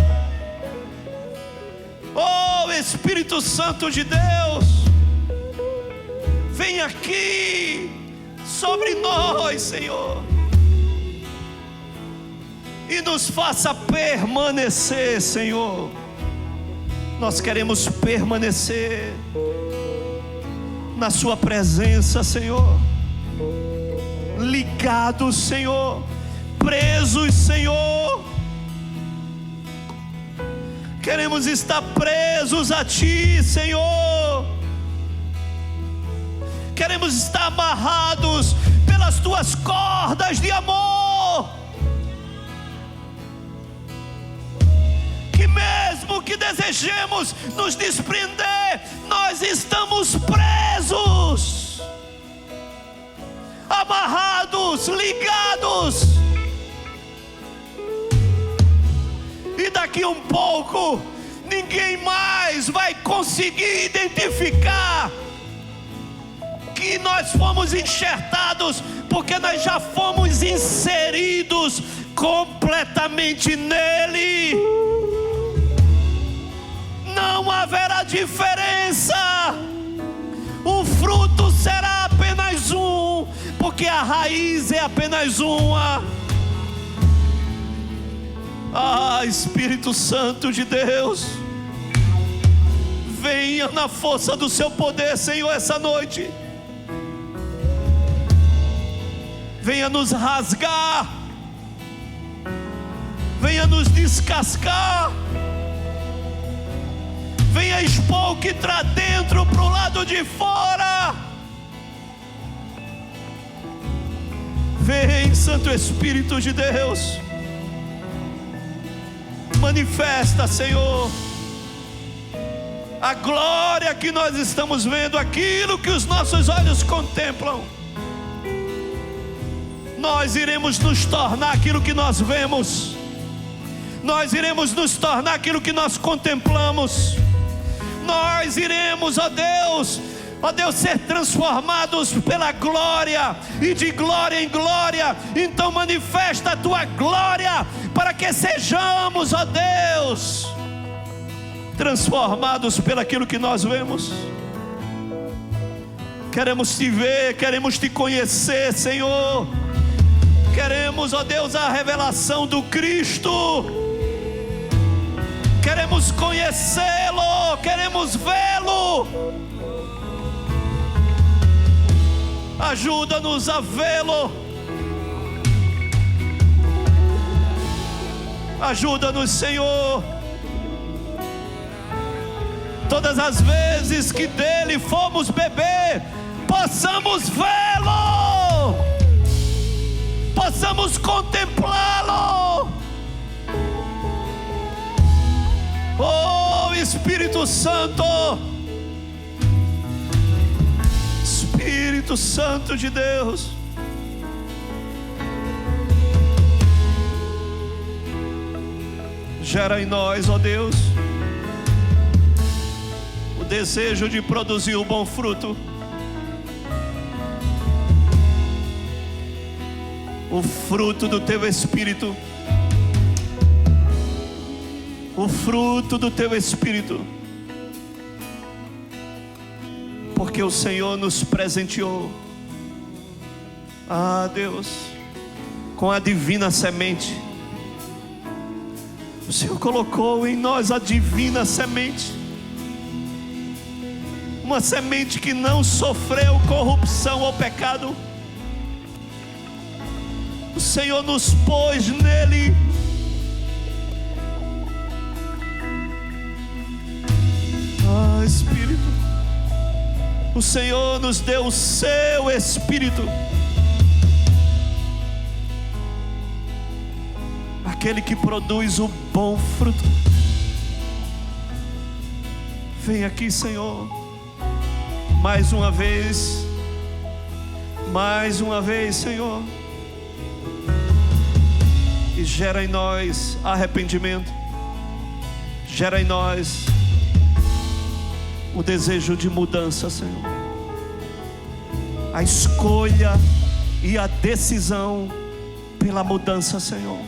Oh Espírito Santo de Deus, vem aqui sobre nós, Senhor, e nos faça permanecer, Senhor. Nós queremos permanecer na sua presença, Senhor, ligados, Senhor, presos, Senhor. Queremos estar presos a Ti, Senhor. Queremos estar amarrados pelas Tuas cordas de amor, que mesmo que desejemos nos desprender, nós estamos presos, amarrados, ligados, e daqui um pouco ninguém mais vai conseguir identificar que nós fomos enxertados, porque nós já fomos inseridos completamente nele. Não haverá diferença, o fruto será apenas um, porque a raiz é apenas uma. Ah, Espírito Santo de Deus, venha na força do seu poder, Senhor, essa noite. Venha nos rasgar, venha nos descascar, venha expor o que está dentro para o lado de fora. Vem, Santo Espírito de Deus, manifesta, Senhor, a glória que nós estamos vendo, aquilo que os nossos olhos contemplam. Nós iremos nos tornar aquilo que nós vemos, nós iremos nos tornar aquilo que nós contemplamos, nós iremos, ó Deus, ser transformados pela glória, e de glória em glória. Então manifesta a Tua glória, para que sejamos, ó Deus, transformados pelaquilo que nós vemos. Queremos Te ver, queremos Te conhecer, Senhor. Queremos, ó Deus, a revelação do Cristo. Queremos conhecê-lo, queremos vê-lo. Ajuda-nos a vê-lo, Ajuda-nos, Senhor. Todas as vezes que dele fomos beber, possamos vê-lo, possamos contemplá-lo. Oh, Espírito Santo, Espírito Santo de Deus, gera em nós, ó Deus, o desejo de produzir o bom fruto, o fruto do Teu Espírito, o fruto do Teu Espírito, porque o Senhor nos presenteou, Deus, com a divina semente. O Senhor colocou em nós a divina semente, uma semente que não sofreu corrupção ou pecado. O Senhor nos pôs nele. Espírito, o Senhor nos deu o seu Espírito, aquele que produz o bom fruto. Vem aqui, Senhor, mais uma vez, Senhor, e gera em nós arrependimento, gera em nós o desejo de mudança, Senhor, a escolha e a decisão pela mudança, Senhor.